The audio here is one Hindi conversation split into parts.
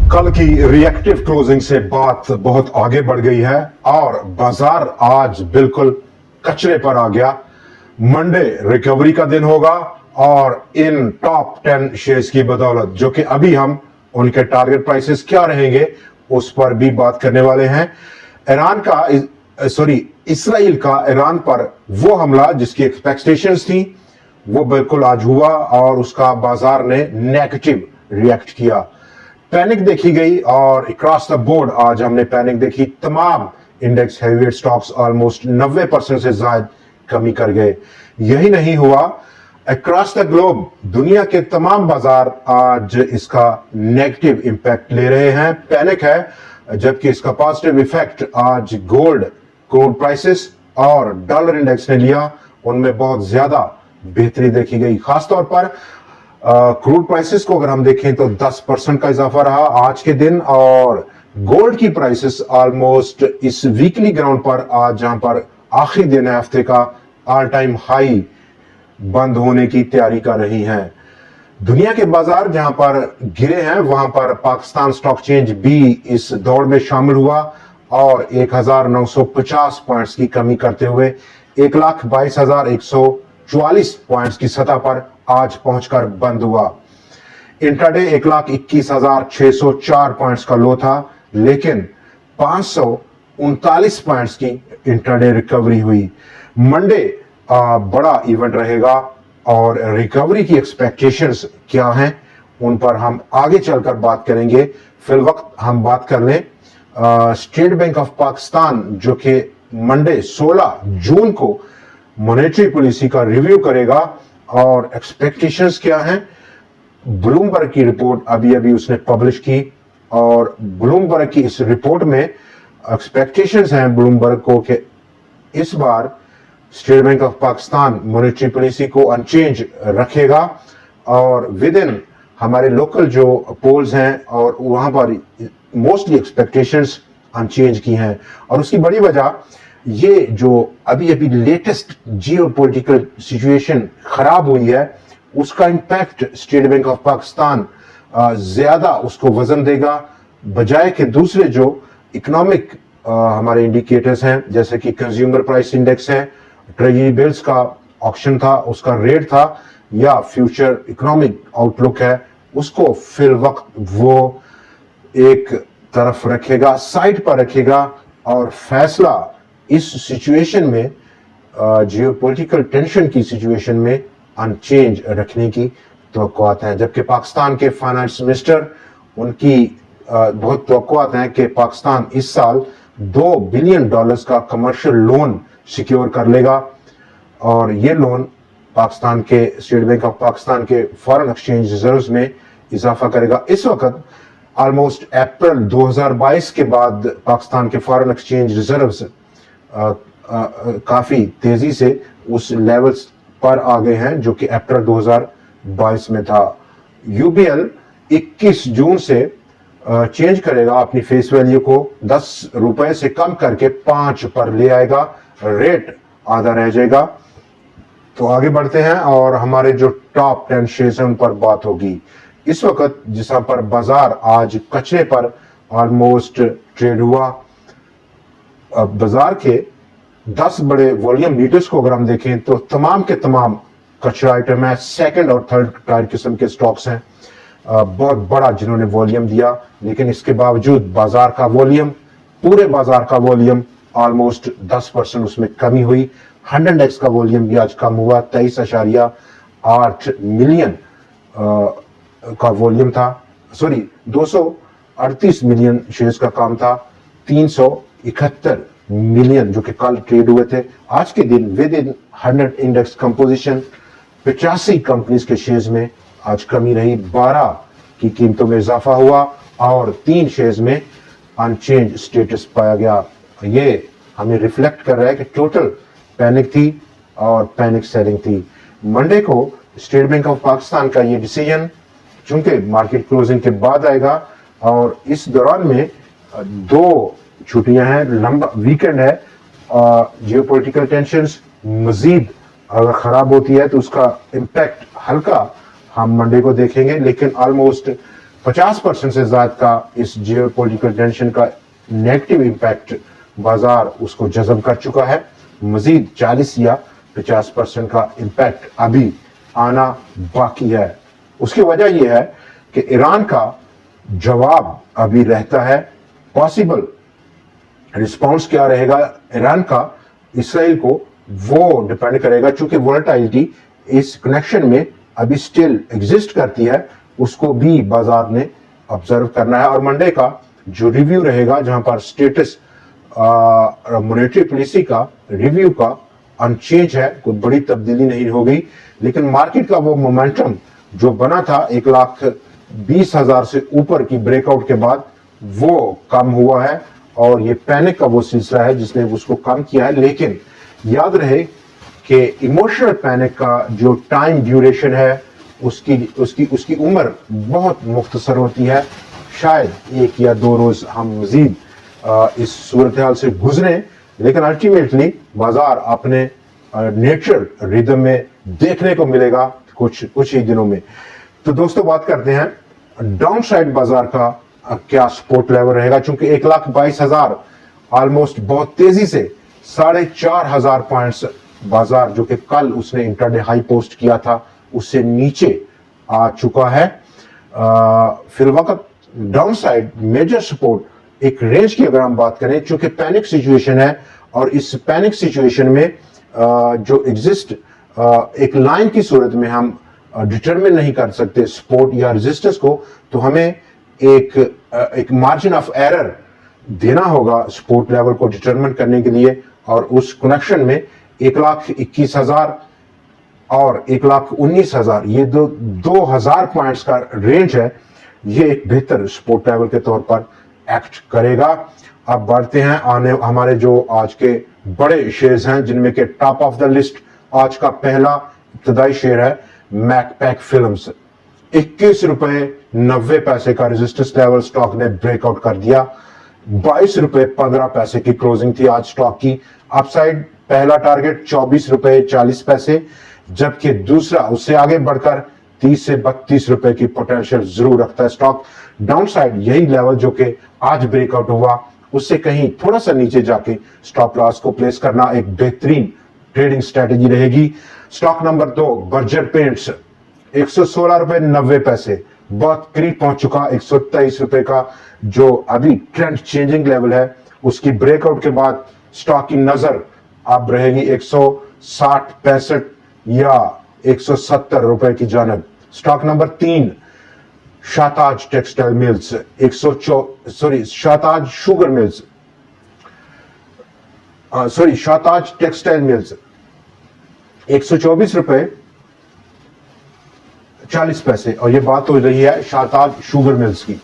कल की रिएक्टिव क्लोजिंग से बात बहुत आगे बढ़ गई है और बाजार आज बिल्कुल कचरे पर आ गया। मंडे रिकवरी का दिन होगा और इन टॉप 10 शेयर्स की बदौलत, जो कि अभी हम उनके टारगेट प्राइसेस क्या रहेंगे उस पर भी बात करने वाले हैं। इसराइल का ईरान पर वो हमला जिसकी एक्सपेक्टेशंस थी वो बिल्कुल आज हुआ और उसका बाजार ने नेगेटिव रिएक्ट किया। पैनिक देखी गई और अक्रॉस द बोर्ड आज हमने पैनिक देखी। तमाम इंडेक्स हेवीवेट स्टॉक्स ऑलमोस्ट 90% से ज्यादा कमी कर गए। यही नहीं हुआ, अक्रॉस द ग्लोब दुनिया के तमाम बाजार आज इसका नेगेटिव इंपैक्ट ले रहे हैं। पैनिक है, जबकि इसका पॉजिटिव इफेक्ट आज गोल्ड, क्रूड प्राइसेस और डॉलर इंडेक्स ने लिया। उनमें बहुत ज्यादा बेहतरी देखी गई। खासतौर पर क्रूड प्राइसेस को अगर हम देखें तो 10% का इजाफा रहा आज के दिन और गोल्ड की प्राइसेस ऑलमोस्ट इस वीकली ग्राउंड पर आज, जहां पर आखिरी दिन है हफ्ते का, ऑल टाइम हाई बंद होने की तैयारी कर रही हैं। दुनिया के बाजार जहां पर गिरे हैं वहां पर पाकिस्तान स्टॉक एक्सचेंज भी इस दौड़ में शामिल हुआ और 1950 पॉइंट्स की कमी करते हुए 1,22,144 पॉइंट्स की सतह पर आज पहुंचकर बंद हुआ। इंट्राडे 1,21,604 पॉइंट्स का लो था, लेकिन 539 पॉइंट्स की इंट्राडे रिकवरी हुई। मंडे बड़ा इवेंट रहेगा और रिकवरी की एक्सपेक्टेशंस क्या हैं उन पर हम आगे चलकर बात करेंगे। फिल वक्त हम बात कर लें स्टेट बैंक ऑफ पाकिस्तान, जो कि मंडे 16 जून को मॉनेटरी पॉलिसी का रिव्यू करेगा और एक्सपेक्टेशंस क्या हैं। ब्लूमबर्ग की रिपोर्ट अभी उसने पब्लिश की और ब्लूमबर्ग की इस रिपोर्ट में एक्सपेक्टेशंस हैं ब्लूमबर्ग को कि इस बार State Bank of Pakistan monetary policy को अनचेंज रखेगा और विद इन हमारे लोकल जो पोल्स हैं और वहां पर मोस्टली एक्सपेक्टेशंस अनचेंज की हैं। और उसकी बड़ी वजह ये जो अभी लेटेस्ट जियोपॉलिटिकल सिचुएशन खराब हुई है उसका impact state Bank of Pakistan ज्यादा उसको वजन देगा, बजाय कि दूसरे जो इकोनॉमिक हमारे इंडिकेटर्स हैं जैसे कि कंज्यूमर प्राइस इंडेक्स है, ट्रेजरी बिल्स का ऑक्शन था उसका रेट था, या फ्यूचर इकोनॉमिक आउटलुक है, उसको फिर वक्त वो एक तरफ रखेगा, साइड पर रखेगा और फैसला इस सिचुएशन में, जियोपॉलिटिकल टेंशन की सिचुएशन में अनचेंज रखने की तवक्कुआत है। जबकि पाकिस्तान के फाइनेंस मिनिस्टर, उनकी बहुत तवक्कुआत है कि पाकिस्तान इस साल $2 बिलियन का कमर्शियल लोन सिक्योर कर लेगा और ये लोन पाकिस्तान के स्टेट बैंक ऑफ पाकिस्तान के फॉरेन एक्सचेंज रिजर्व्स में इजाफा करेगा। इस वक्त ऑलमोस्ट अप्रैल 2022 के बाद पाकिस्तान के फॉरेन एक्सचेंज रिजर्व्स काफी तेजी से उस लेवल्स पर आ गए हैं जो कि अप्रैल 2022 में था। यूबीएल 21 जून से चेंज करेगा अपनी फेस वैल्यू को, 10 रुपए से कम करके 5 पर ले आएगा, रेट आधा रह जाएगा। तो आगे बढ़ते हैं और हमारे जो टॉप 10 शेयर्स हैं उन पर बात होगी। इस वक्त जिस पर बाजार आज कचरे पर ऑलमोस्ट ट्रेड हुआ, बाजार के 10 बड़े वॉल्यूम लीडर्स को अगर हम देखें तो तमाम के तमाम कचरा आइटम है, सेकंड और थर्ड टायर किस्म के स्टॉक्स हैं, बहुत बड़ा जिन्होंने वॉल्यूम दिया। लेकिन इसके बावजूद बाजार का वॉल्यूम, पूरे बाजार का वॉल्यूम ऑलमोस्ट 10% उसमें कमी हुई। 100 इंडेक्स का वॉल्यूम भी आज कम हुआ, 23.8 मिलियन का वॉल्यूम था, 238 मिलियन शेयर्स का काम था, 371 मिलियन जो कि कल ट्रेड हुए थे। आज के दिन with in 100 index composition 85 companies के शेयर्स में आज कमी रही, 12 की कीमतों में इजाफा हुआ और 3 शेयर्स में अनचेंज स्टेटस पाया गया। ये हमें रिफ्लेक्ट कर रहा है कि टोटल पैनिक थी और पैनिक सेलिंग थी। मंडे को स्टेट बैंक ऑफ पाकिस्तान का ये डिसीजन चूंकि मार्केट क्लोजिंग के बाद आएगा और इस दौरान में 2 छुट्टियां हैं, लंबा वीकेंड है, जियोपॉलिटिकल टेंशंस मजीद अगर खराब होती है तो उसका इम्पैक्ट हल्का हम मंडे को देखेंगे, लेकिन ऑलमोस्ट 50% से ज्यादा का इस जियोपॉलिटिकल टेंशन का नेगेटिव इंपैक्ट बाजार उसको जज़ब कर चुका है। मजीद 40 या 50% का इंपैक्ट अभी आना बाकी है। उसकी वजह यह है कि ईरान का जवाब अभी रहता है। पॉसिबल रिस्पॉन्स क्या रहेगा ईरान का इसराइल को, वो डिपेंड करेगा। चूंकि वोलेटिलिटी इस कनेक्शन में अभी स्टिल एग्जिस्ट करती है, उसको भी बाजार ने ऑब्जर्व करना है। और मंडे का जो रिव्यू रहेगा, जहां पर स्टेटस मॉनेटरी पॉलिसी का रिव्यू का अनचेंज है, कोई बड़ी तब्दीली नहीं हो गई, लेकिन मार्केट का वो मोमेंटम जो बना था 1,20,000 से ऊपर की ब्रेकआउट के बाद, वो कम हुआ है और ये पैनिक का वो सिलसिला है जिसने उसको कम किया है। लेकिन याद रहे कि इमोशनल पैनिक का जो टाइम ड्यूरेशन है, उसकी उम्र बहुत मुख्तसर होती है। शायद 1 या 2 रोज हम मजीद इस सूरत हाल से गुजरें, लेकिन अल्टीमेटली बाजार अपने नेचर रिदम में देखने को मिलेगा कुछ ही दिनों में। तो दोस्तों, बात करते हैं डाउन साइड बाजार का क्या सपोर्ट लेवल रहेगा। चूंकि 1,22,000 ऑलमोस्ट बहुत तेजी से 4,500 पॉइंट्स बाजार, जो कि कल उसने इंट्राडे हाई पोस्ट किया था, उससे नीचे आ चुका है। फिर वक्त डाउन साइड मेजर सपोर्ट एक रेंज की अगर हम बात करें, चूंकि पैनिक सिचुएशन है और इस पैनिक सिचुएशन में जो एग्जिस्ट एक लाइन की सूरत में हम डिटरमिन नहीं कर सकते सपोर्ट या रेजिस्टेंस को, तो हमें एक मार्जिन ऑफ एरर देना होगा सपोर्ट लेवल को डिटरमिन करने के लिए। और उस कनेक्शन में 1,21,000 और 1,19,000, ये 2,000 पॉइंट्स का रेंज है, ये एक बेहतर सपोर्ट लेवल के तौर पर एक्ट करेगा। अब बढ़ते हैं आने हमारे जो आज के बड़े शेयर्स हैं, जिनमें के टॉप ऑफ द लिस्ट आज का पहला इब्तदाई शेयर है मैकपैक फिल्म्स। 21 रुपए 90 पैसे का रेजिस्टेंस लेवल स्टॉक ने ब्रेकआउट कर दिया। 22 रुपए 15 पैसे की क्लोजिंग थी आज स्टॉक की। अपसाइड पहला टारगेट 24 रुपए 40 पैसे, जबकि दूसरा उससे आगे बढ़कर 30 से 32 रुपए की पोटेंशियल जरूर रखता है स्टॉक। डाउन साइड यही लेवल जो कि आज ब्रेकआउट हुआ, उससे कहीं थोड़ा सा नीचे जाके स्टॉप लॉस को प्लेस करना एक बेहतरीन ट्रेडिंग स्ट्रेटेजी रहेगी। स्टॉक नंबर 2 बर्जर पेंट्स 116 रुपए 90 पैसे, बहुत करीब पहुंच चुका 123 रुपए का जो अभी ट्रेंड चेंजिंग लेवल है। उसकी ब्रेकआउट के बाद स्टॉक की नजर अब रहेगी 160 65 या 170 रुपए की जानब। Stock number 3 Shahtaj textile mills Shahtaj sugar mills Shahtaj textile mills 124 रुपए 40 पैसे, और ये बात हो रही है शाहताज शुगर मिल्स की।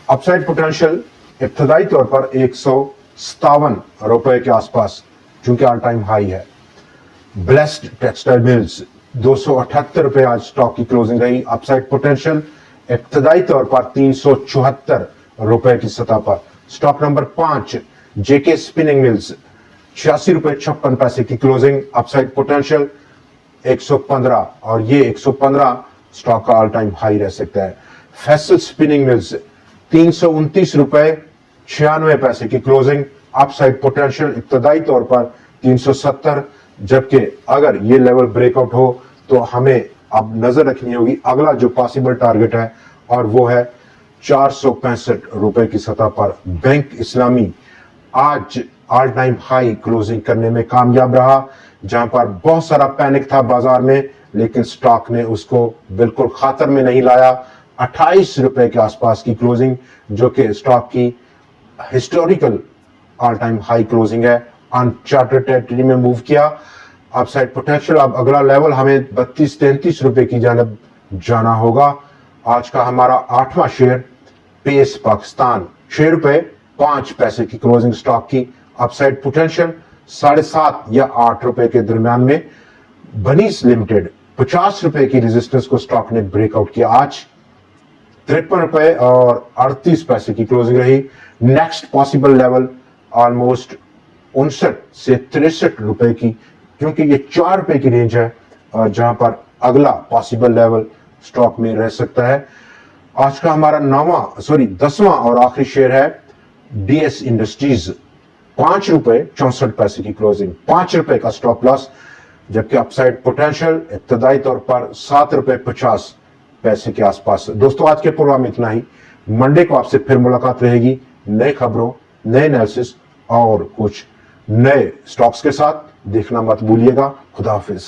अपसाइड पोटेंशियल इब्तदाई तौर पर 157 रुपए के आसपास, चूंकि ऑल टाइम हाई है। ब्लेस्ड टेक्सटाइल मिल्स 278 रुपए आज स्टॉक की क्लोजिंग रही। अपसाइड पोटेंशियल इब्तदाई तौर पर 374 रुपए की सतह पर। स्टॉक नंबर 5 जेके स्पिनिंग मिल्स 86 रुपए 56 पैसे की क्लोजिंग। अपसाइड पोटेंशियल 115, और ये 115 स्टॉक का ऑल टाइम हाई रह सकता है। फैसल स्पिनिंग मिल्स 329 रुपए 96 पैसे की क्लोजिंग। अपसाइड पोटेंशियल इब्तदाई तौर पर 370, जबकि अगर ये लेवल ब्रेकआउट हो तो हमें अब नजर रखनी होगी अगला जो पॉसिबल टारगेट है, और वो है 465 रुपए की सतह पर। बैंक इस्लामी आज ऑल टाइम हाई क्लोजिंग करने में कामयाब रहा, जहां पर बहुत सारा पैनिक था बाजार में, लेकिन स्टॉक ने उसको बिल्कुल खातर में नहीं लाया। 28 रुपए के आसपास की क्लोजिंग, जो कि स्टॉक की historical all time high closing है, अनचार्टेड टेरिटरी में मूव किया। अपसाइड पोटेंशियल अब अगला लेवल हमें 32-33 रुपए की जानब जाना होगा। आज का हमारा 8वां शेयर पेस पाकिस्तान 6 रुपए 5 पैसे की क्लोजिंग स्टॉक की। अपसाइड पोटेंशियल 7.5 या 8 रुपए के दरमियान में। बनीस लिमिटेड 50 रुपए की रेजिस्टेंस को स्टॉक ने ब्रेकआउट किया आज। 53 रुपए और 38 पैसे की क्लोजिंग रही। नेक्स्ट पॉसिबल लेवल ऑलमोस्ट 59 से 63 रुपए की, क्योंकि ये 4 रुपए की रेंज है जहां पर अगला पॉसिबल लेवल स्टॉक में रह सकता है। आज का हमारा 10वां और आखिरी शेयर है डीएस इंडस्ट्रीज, 5 रुपए 64 पैसे की क्लोजिंग, 5 रुपए का स्टॉप लॉस, जबकि अपसाइड पोटेंशियल इब्तदाई तौर पर 7 रुपए 50 पैसे के आसपास। दोस्तों आज के प्रोग्राम में इतना ही। मंडे को आपसे फिर मुलाकात रहेगी नए खबरों, नए एनालिसिस और कुछ नए स्टॉक्स के साथ। देखना मत भूलिएगा। खुदा हाफिज।